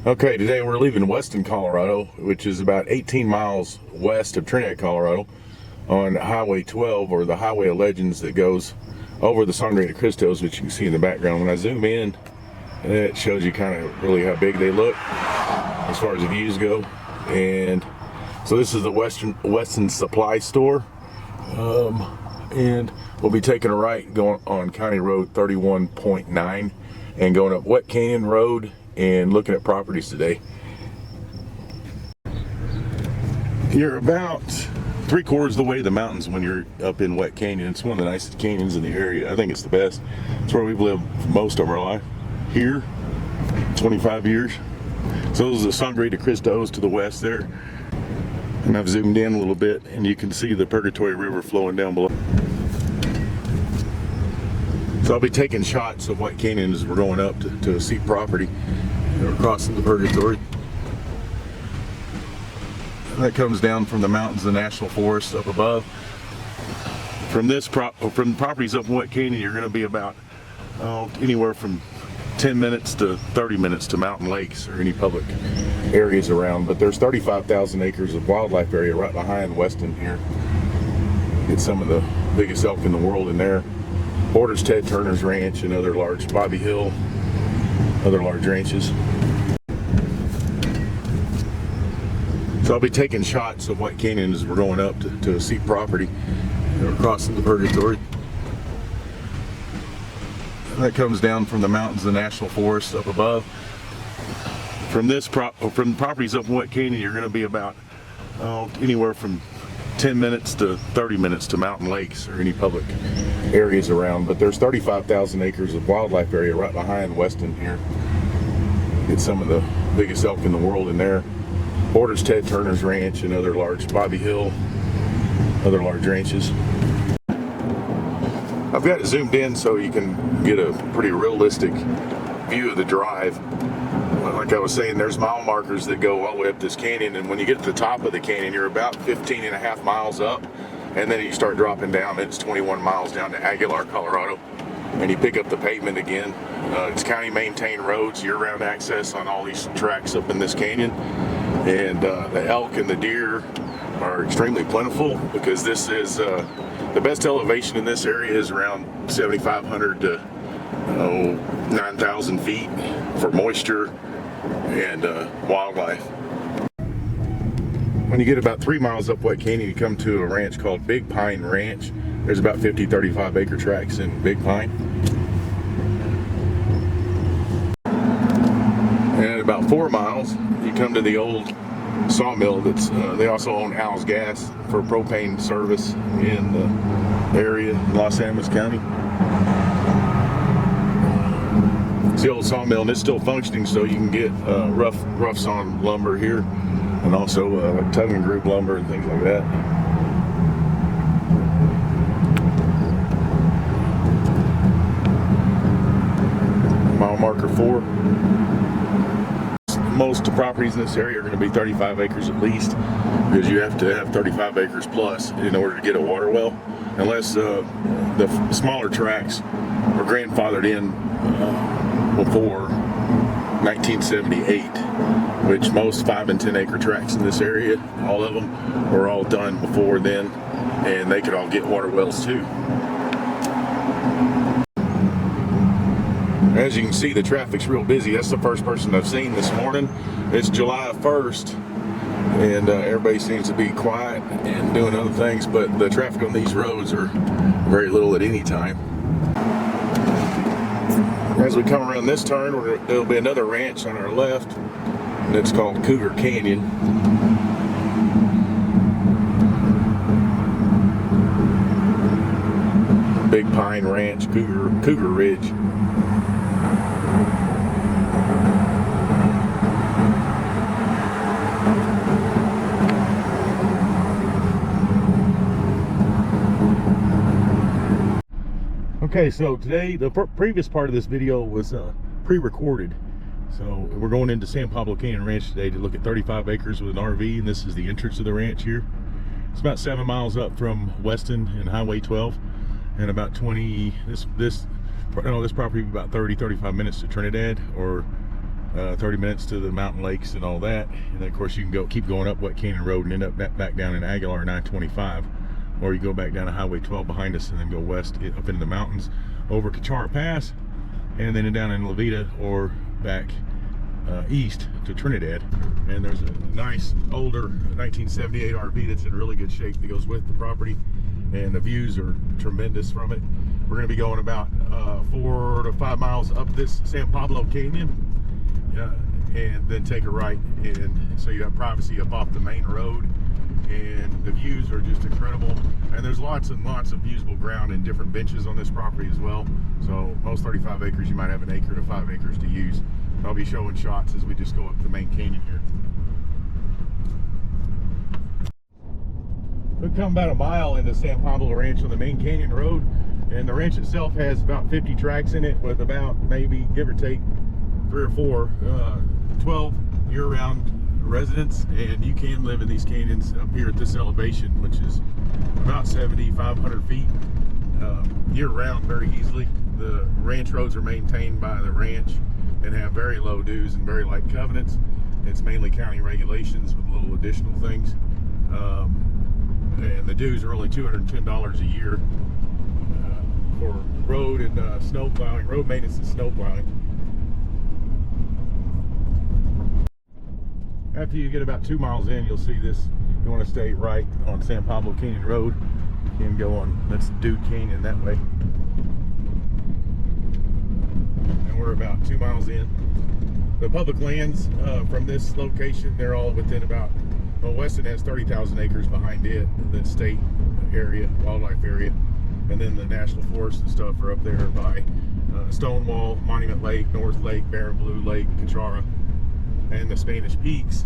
Okay, today we're leaving Weston, Colorado, which is about 18 miles west of Trinidad, Colorado, on Highway 12, or the Highway of Legends, that goes over the Sangre de Cristos, which you can see in the background. When I zoom in, it shows you kind of really how big they look as far as the views go. And so this is the Weston Supply Store, and we'll be taking a right going on County Road 31.9 and going up Wet Canyon Road and looking at properties today. You're about 3/4 of the way to the mountains when you're up in Wet Canyon. It's one of the nicest canyons in the area. I think it's the best. It's where we've lived most of our life. Here, 25 years. So those are the Sangre de Cristos to the west there. And I've zoomed in a little bit and you can see the Purgatory River flowing down below. So I'll be taking shots of Wet Canyon as we're going up to see property. We're crossing the Purgatory. And that comes down from the mountains of the National Forest up above. From the properties up in Wet Canyon, you're going to be about anywhere from 10 minutes to 30 minutes to mountain lakes or any public areas around. But there's 35,000 acres of wildlife area right behind Weston here. Get some of the biggest elk in the world in there. Borders Ted Turner's Ranch and other large, Bobby Hill, other large ranches. So I'll be taking shots of Wet Canyon as we're going up to see property. We're crossing the Purgatory. And that comes down from the mountains of the National Forest up above. From the properties up in Wet Canyon, you're going to be about anywhere from 10 minutes to 30 minutes to mountain lakes or any public areas around. But there's 35,000 acres of wildlife area right behind Weston here. Get some of the biggest elk in the world in there. Borders Ted Turner's Ranch and other large, Bobby Hill, other large ranches. I've got it zoomed in so you can get a pretty realistic view of the drive. Like I was saying, there's mile markers that go all the way up this canyon, and when you get to the top of the canyon, you're about 15.5 miles up, and then you start dropping down. It's 21 miles down to Aguilar, Colorado, and you pick up the pavement again. It's county maintained roads, year-round access on all these tracks up in this canyon, and the elk and the deer are extremely plentiful because this is the best elevation in this area is around 7,500 to 9,000 feet for moisture and wildlife. When you get about 3 miles up Wet Canyon, you come to a ranch called Big Pine Ranch. There's about 35 acre tracts in Big Pine. And at about 4 miles, you come to the old sawmill that's they also own Al's Gas for propane service in the area in Los Angeles County. It's the old sawmill and it's still functioning, so you can get rough sawn lumber here, and also like tongue and groove lumber and things like that. Mile marker 4. Most properties in this area are going to be 35 acres at least, because you have to have 35 acres plus in order to get a water well, unless the smaller tracts were grandfathered in before 1978, which most 5 and 10 acre tracts in this area, all of them, were all done before then, and they could all get water wells too. As you can see, the traffic's real busy. That's the first person I've seen this morning. It's July 1st, and everybody seems to be quiet and doing other things, but the traffic on these roads are very little at any time. As we come around this turn, there'll be another ranch on our left, and it's called Cougar Canyon. Big Pine Ranch, Cougar Ridge. Okay, so today, the previous part of this video was pre-recorded. So we're going into San Pablo Canyon Ranch today to look at 35 acres with an RV, and this is the entrance of the ranch here. It's about 7 miles up from Weston and Highway 12, and about 20, this property would be about 30-35 minutes to Trinidad, or 30 minutes to the mountain lakes and all that. And then of course you can keep going up Wet Canyon Road and end up back down in Aguilar 925, or you go back down to Highway 12 behind us and then go west up into the mountains over Kachara Pass, and then down in Levita, or back east to Trinidad. And there's a nice older 1978 RV that's in really good shape that goes with the property, and the views are tremendous from it. We're going to be going about 4 to 5 miles up this San Pablo Canyon, and then take a right, and so you have privacy up off the main road, and the views are just incredible. And there's lots and lots of usable ground and different benches on this property as well. So most 35 acres, you might have 1 acre to 5 acres to use. I'll be showing shots as we just go up the main canyon here. We've come about a mile into San Pablo Ranch on the main canyon road, and the ranch itself has about 50 tracks in it, with about, maybe give or take, 3 or 4 12 year-round residents. And you can live in these canyons up here at this elevation, which is about 7,500 feet, year-round very easily. The ranch roads are maintained by the ranch and have very low dues and very light covenants. It's mainly county regulations with little additional things, and the dues are only $210 a year for road and snow plowing, road maintenance and snow plowing. After you get about 2 miles in, you'll see this. You want to stay right on San Pablo Canyon Road. You can go on, that's Dude Canyon that way. And we're about 2 miles in. The public lands from this location, they're all within about, well, Weston has 30,000 acres behind it, the state area, wildlife area. And then the national forests and stuff are up there by Stonewall, Monument Lake, North Lake, Barren Blue Lake, Kachara, and the Spanish Peaks.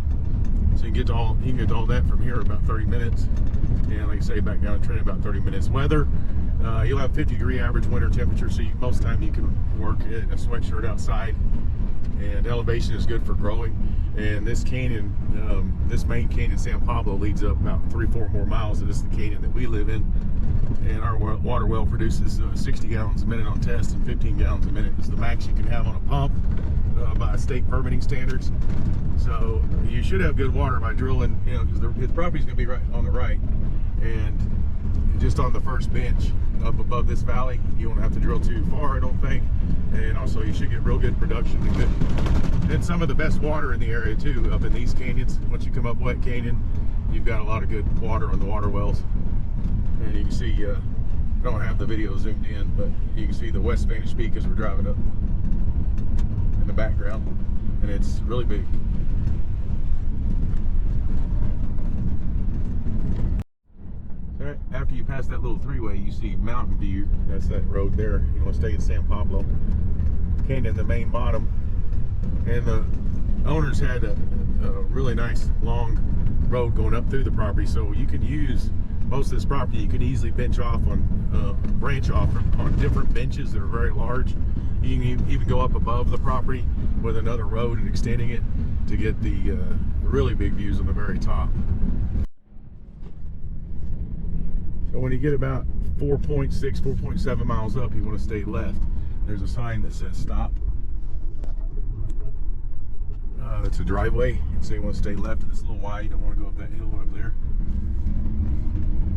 So you can get to all that from here in about 30 minutes. And like I say, back down to Trinidad about 30 minutes. Weather, you'll have 50-degree average winter temperature, so most of the time you can work in a sweatshirt outside. And elevation is good for growing. And this canyon, this main canyon, San Pablo, leads up about 3-4 more miles. And this is the canyon that we live in. And our water well produces 60 gallons a minute on test, and 15 gallons a minute is the max you can have on a pump by state permitting standards. So you should have good water by drilling, you know, because the property's going to be right on the right, and just on the first bench up above this valley. You won't have to drill too far, I don't think. And also you should get real good production and some of the best water in the area too, up in these canyons. Once you come up Wet Canyon, you've got a lot of good water on the water wells. And you can see, I don't have the video zoomed in, but you can see the West Spanish Peak as we're driving up in the background, and it's really big. After you pass that little three-way, you see Mountain View. That's that road there. You want to stay in San Pablo Canyon, the main bottom. And the owners had a really nice long road going up through the property, so you can use most of this property. You can easily branch off on different benches that are very large. You can even go up above the property with another road and extending it to get the really big views on the very top. So when you get about 4.6, 4.7 miles up, you want to stay left. There's a sign that says stop. That's a driveway, so you want to stay left. It's a little wide. You don't want to go up that hill up there.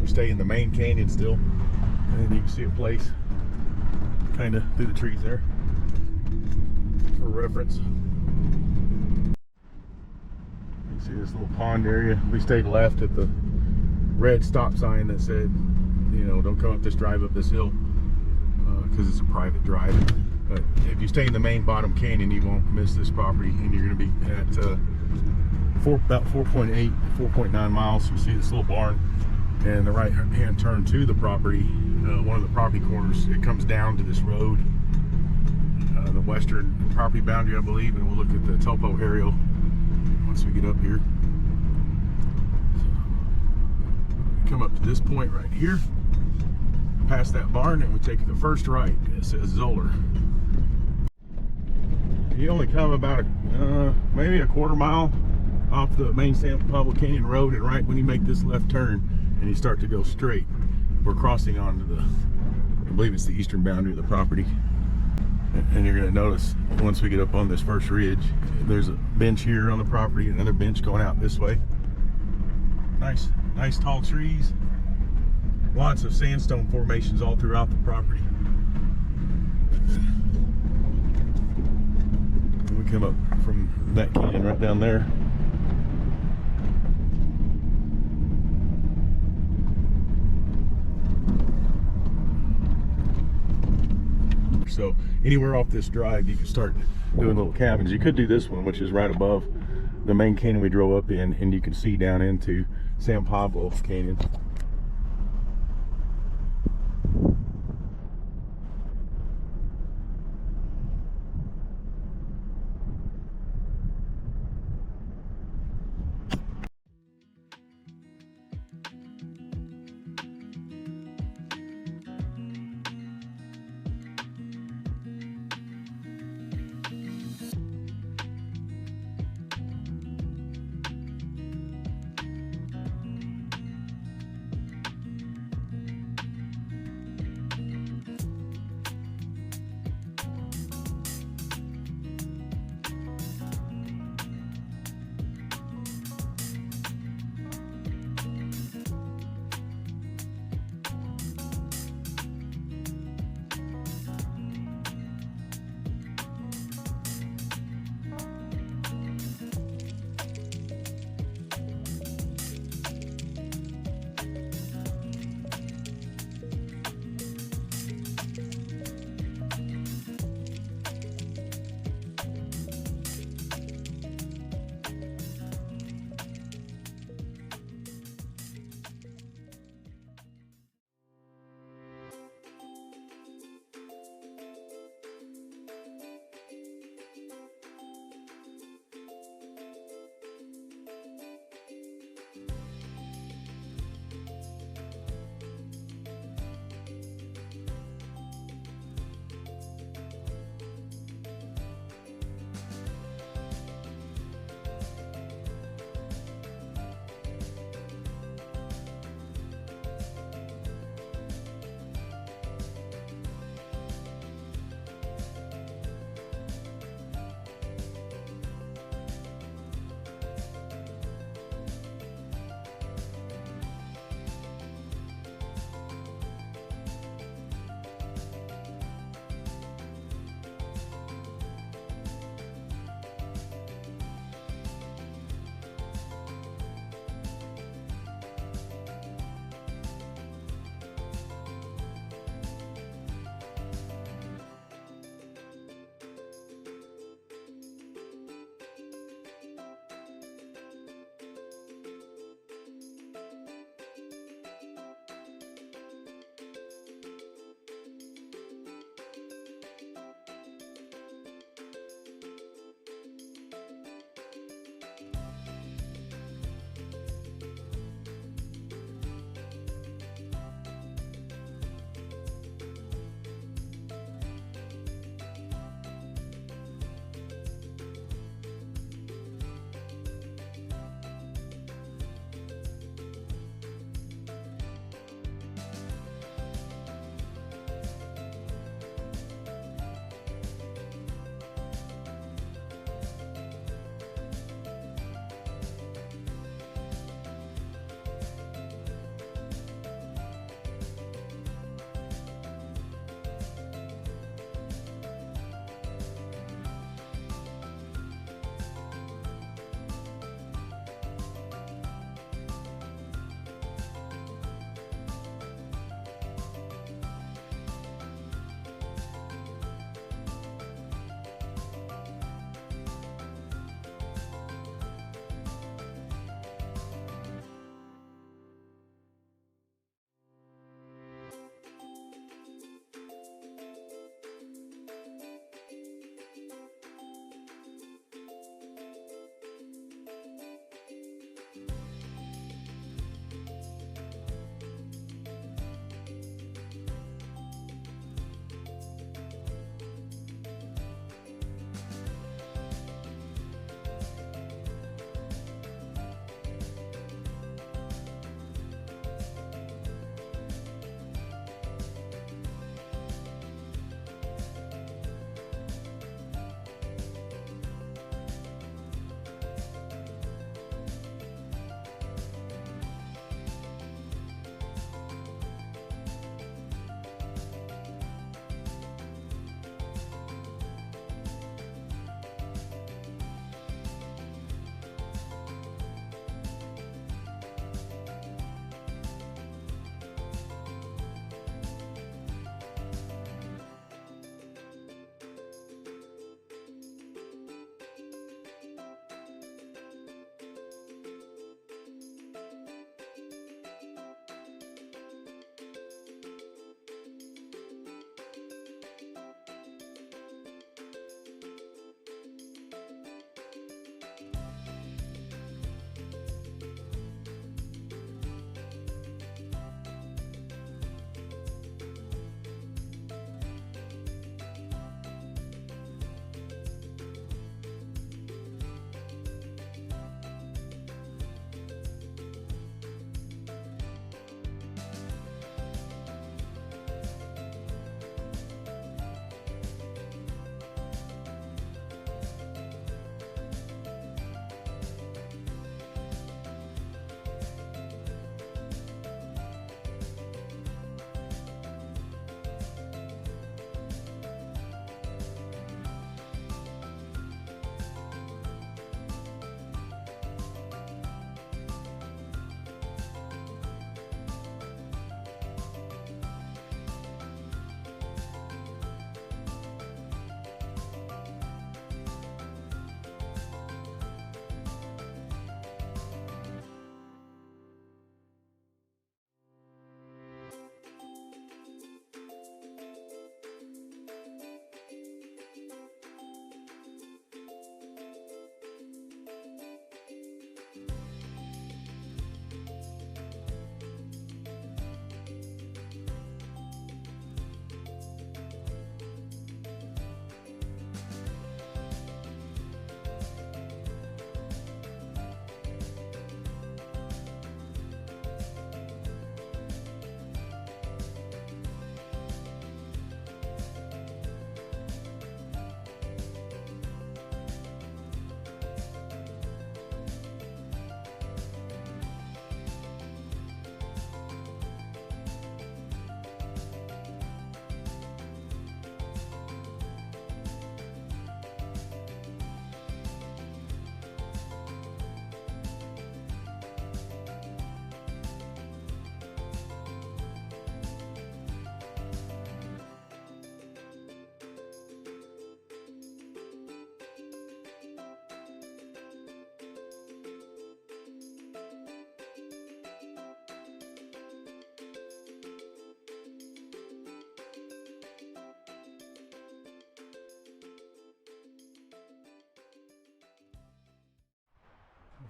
We stay in the main canyon still, and you can see a place kind of through the trees there for reference. You can see this little pond area. We stayed left at the red stop sign that said, you know, don't come up this drive up this hill, because it's a private drive. But if you stay in the main bottom canyon, you won't miss this property, and you're going to be at about 4.8, 4.9 miles. You see this little barn, and the right hand turn to the property, one of the property corners, it comes down to this road, the western property boundary, I believe, and we'll look at the topo aerial once we get up here. Come up to this point right here, past that barn, and we take the first right. It says Zoller. You only come about maybe a quarter mile off the main San Pablo Canyon Road, and right when you make this left turn and you start to go straight, we're crossing onto the, I believe it's the eastern boundary of the property. And you're gonna notice once we get up on this first ridge, there's a bench here on the property, another bench going out this way. Nice tall trees. Lots of sandstone formations all throughout the property. And we come up from that canyon right down there. So anywhere off this drive, you can start doing little cabins. You could do this one, which is right above the main canyon we drove up in, and you can see down into San Pablo Canyon.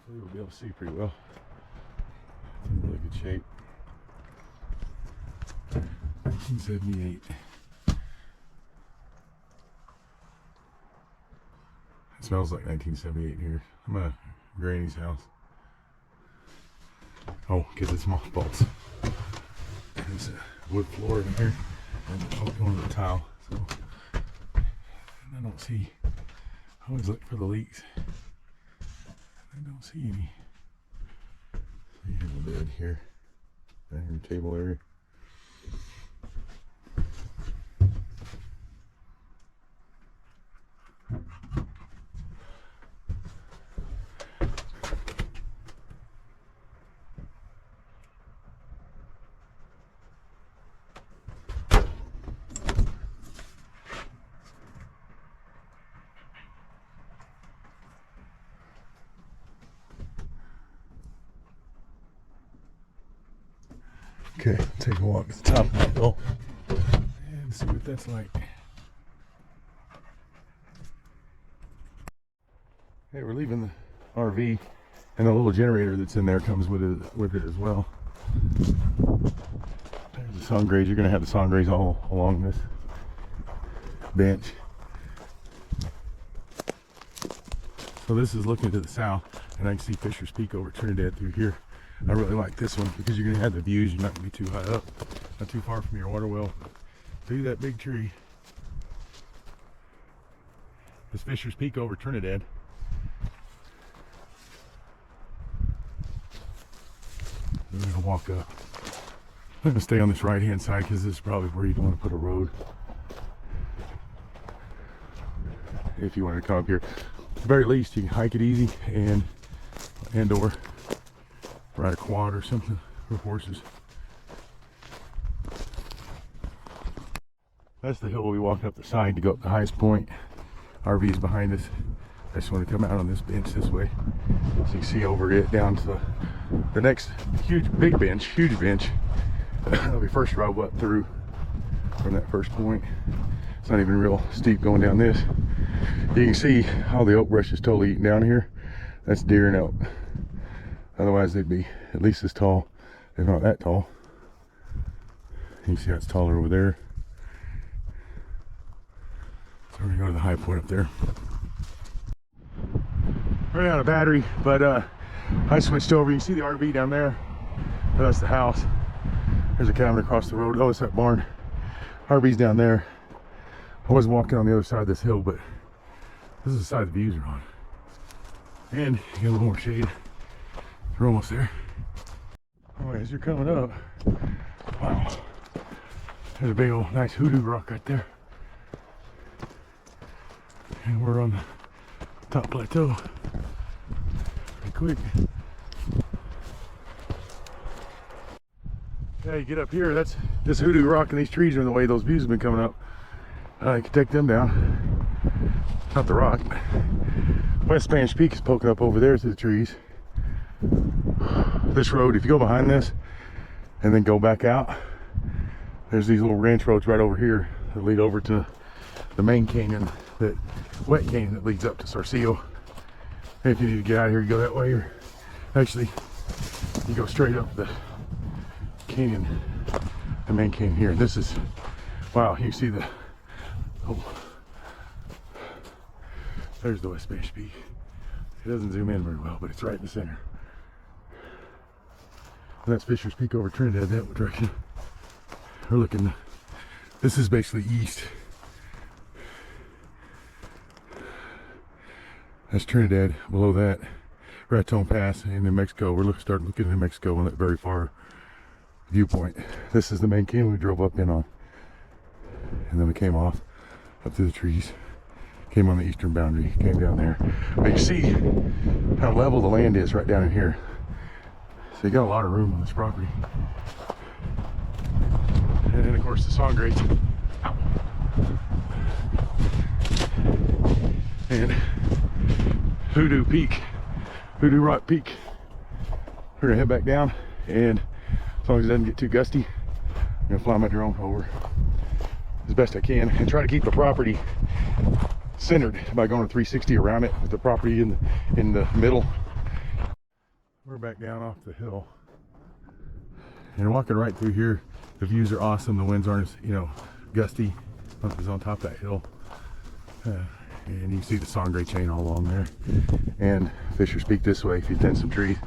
Hopefully we'll be able to see pretty well. It's in really good shape. 1978. It smells like 1978 here. I'm at Granny's house. Oh, because it's mothballs. There's a wood floor in here, and going to the tile. So I don't see. I always look for the leaks. I don't see any. So you have a bed here, dining table area. Okay, take a walk to the top of that hill and see what that's like. Hey, we're leaving the RV, and the little generator that's in there comes with it as well. There's the sun grays. You're going to have the sun grays all along this bench. So this is looking to the south, and I can see Fisher's Peak over Trinidad through here. I really like this one because you're going to have the views. You're not going to be too high up, not too far from your water well. See that big tree? This Fisher's Peak over Trinidad. We're going to walk up. I'm going to stay on this right hand side because this is probably where you'd want to put a road if you wanted to come up here. At the very least, you can hike it easy and or ride a quad or something for horses. That's the hill we walked up the side to go up the highest point. RV's behind us. I just want to come out on this bench this way, so you can see over it down to the next huge bench. That'll be first row up through from that first point. It's not even real steep going down this. You can see how the oak brush is totally eaten down here. That's deer and elk. Otherwise they'd be at least as tall, if not that tall. You can see how it's taller over there. So we're gonna go to the high point up there. Running out of battery, but I switched over. You can see the RV down there. Oh, that's the house. There's a cabin across the road. Oh, it's that barn. RV's down there. I was walking on the other side of this hill, but this is the side the views are on. And you get a little more shade. We're almost there. Oh, as you're coming up, wow, there's a big old nice hoodoo rock right there. And we're on the top plateau. Pretty quick. Yeah, you get up here, that's this hoodoo rock and these trees are in the way. Those views have been coming up. You can take them down. Not the rock. West Spanish Peak is poking up over there through the trees. This road, if you go behind this and then go back out, there's these little ranch roads right over here that lead over to the main canyon, that wet canyon that leads up to Sarcillo. And if you need to get out of here, you go that way, or actually you go straight up the canyon, the main canyon here. This is, wow, you see the, oh, there's the West Spanish Peak. It doesn't zoom in very well, but it's right in the center. And that's Fisher's Peak over Trinidad, that direction. We're looking, this is basically east. That's Trinidad. Below that, Raton Pass in New Mexico. We're starting looking at New Mexico on that very far viewpoint. This is the main canyon we drove up in on. And then we came off up through the trees. Came on the eastern boundary, came down there. But you see how level the land is right down in here. So you got a lot of room on this property. And then of course the Sangres. And Hoodoo Peak, Hoodoo Rock Peak. We're gonna head back down, and as long as it doesn't get too gusty, I'm gonna fly my drone over as best I can and try to keep the property centered by going to 360 around it, with the property in the middle. We're back down off the hill. And walking right through here, the views are awesome. The winds aren't, you know, gusty. It's on top of that hill. And you can see the Sangre chain all along there. And Fisher's Peak this way if you tend some trees.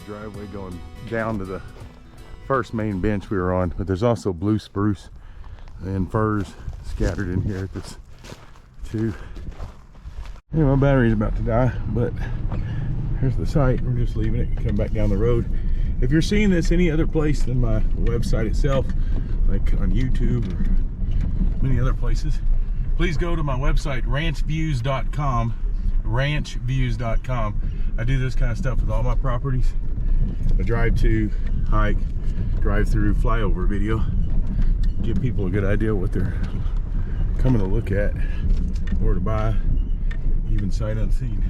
Driveway going down to the first main bench we were on, but there's also blue spruce and firs scattered in here at this too. Anyway, my battery's about to die, but here's the site. We're just leaving it and come back down the road. If you're seeing this any other place than my website itself, like on YouTube or many other places, please go to my website, ranchviews.com. ranchviews.com. I do this kind of stuff with all my properties. I drive to, hike, drive through, flyover video. Give people a good idea what they're coming to look at or to buy, even sight unseen.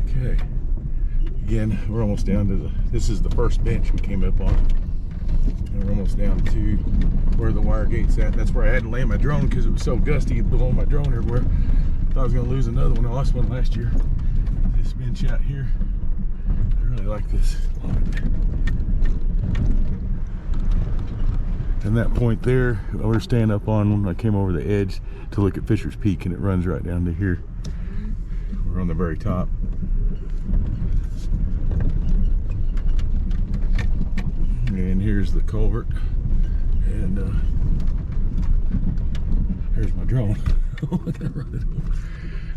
Okay. Again, we're almost down to the, this is the first bench we came up on. And we're almost down to where the wire gate's at. That's where I had to land my drone because it was so gusty below my drone everywhere. I thought I was going to lose another one. I lost one last year. This bench out here, I really like this. And that point there, we're staying up on when I came over the edge to look at Fisher's Peak, and it runs right down to here. We're on the very top. And here's the culvert, and here's my drone.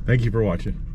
Thank you for watching.